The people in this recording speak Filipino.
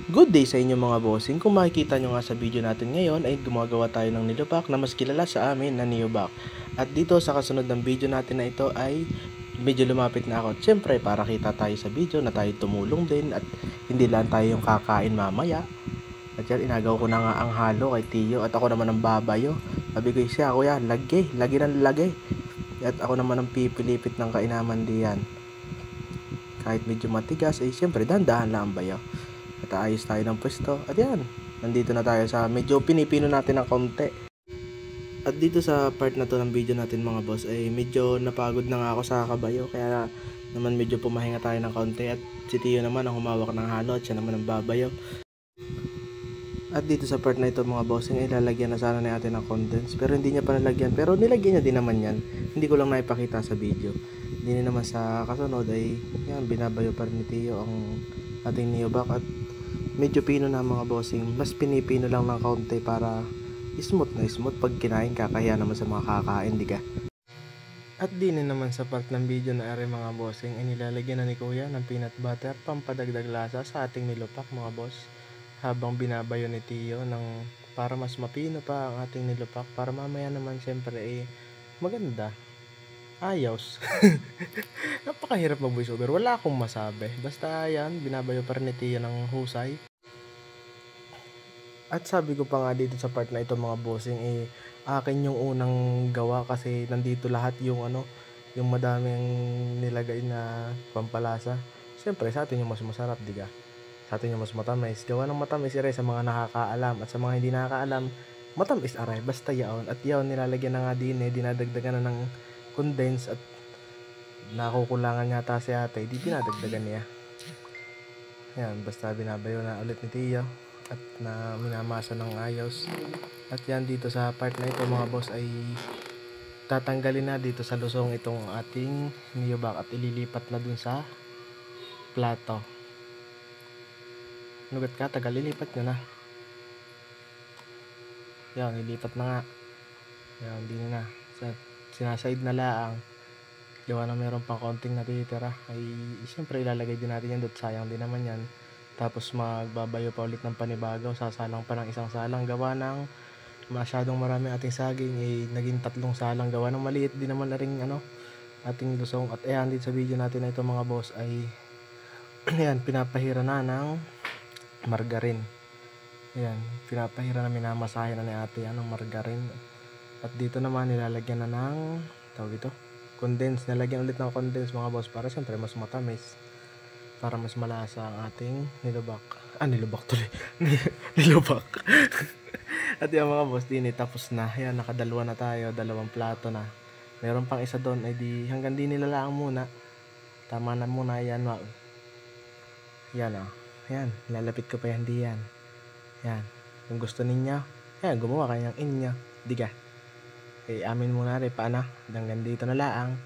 Good day sa inyo mga bossing. Kung makikita nyo nga sa video natin ngayon ay gumagawa tayo ng nilupak na mas kilala sa amin na niyobak. At dito sa kasunod ng video natin na ito ay medyo lumapit na ako. Siyempre para kita tayo sa video na tayo tumulong din at hindi lang tayo yung kakain mamaya. At yan, inagaw ko na nga ang halo kay Tiyo at ako naman ang babayo. Sabi ko siya, kuya, lagi ng lagi. At ako naman ang pipilipit ng kainaman diyan. Kahit medyo matigas, siyempre dandahan lang ang bayo. At ayos tayo ng pwesto. At yan, nandito na tayo sa medyo pinipino natin ng konti. At dito sa part na to ng video natin mga boss ay medyo napagod na nga ako sa kabayo. Kaya naman medyo pumahinga tayo ng konti. At si Tiyo naman ang humawak ng halo at siya naman ang babayo. At dito sa part na ito mga bossing ay lalagyan na sana natin ng condense. Pero hindi niya pa nalagyan. Pero nilagyan niya din naman yan. Hindi ko lang naipakita sa video. Hindi naman sa kasunod ay yan, binabayo pa rin ni Tiyo ang ating niyobak. At medyo pino na mga bossing, mas pinipino lang ng kaunti para smooth na smooth pag kinain, kakahiya naman sa mga kakain, di ka? At din naman sa part ng video na are mga bossing, inilalagyan na ni kuya ng peanut butter pampadagdag lasa sa ating nilupak mga boss, habang binabayo ni Tiyo ng para mas mapino pa ang ating nilupak, para mamaya naman syempre maganda, ayos. Napakahirap mag voice over, wala akong masabi, basta yan, binabayo pa rin ni Tiyo ng husay. At sabi ko pa nga dito sa part na ito mga bossing akin yung unang gawa kasi nandito lahat yung yung madaming nilagay na pampalasa. Siyempre sa atin yung mas masarap, di ka? Sa atin yung mas matamis. Gawa ng matamis sa mga nakakaalam at sa mga hindi nakakaalam, matamis aray basta yaon. At yaon nilalagyan na nga din dinadagdagan na ng condense at nakukulangan yata si ate, di dinadagdagan niya. Yan, basta binabayo na ulit ni Tiyo at na minamasa ng ayos. At yan, dito sa part na ito mga boss ay tatanggalin na dito sa lusong itong ating niyobak at ililipat na dun sa plato. Nugat ka, tagal, lilipat nyo na. Yan, ilipat na nga. Yan, di na. Sinaside na laang. Gawa na meron pang konting natitira ay siyempre ilalagay din natin yan doon, sayang din naman yan. Tapos magbabayo pa ulit ng panibago, sasalang pa ng isang salang, gawa ng masyadong marami ating saging naging 3 salang, gawa ng maliit din naman na ring ating lusong. At ayan, dito sa video natin na ito mga boss ay ayan, pinapahira na ng margarine. Ayan, pinapahira na, minamasahe na ni ate ng margarine. At dito naman nilalagyan na ng tawag ito, condense. Nalagyan ulit ng condense mga boss para siyempre mas matamis, para mas malasa ang ating nilubak. Nilubak tuloy. Nilubak. At yung mga boss, tapos na. Yan, nakadalawa na tayo. 2 plato na. Meron pang isa doon. Di hanggang di nilalaan muna. Tama na muna. Yan. Yan Yan. Lalapit ko pa yan. Di yan. Yan. Kung gusto ninyo, yan, gumawa kayang inyo. Di ka? Amin muna rin. Paano? Hanggang dito na laang.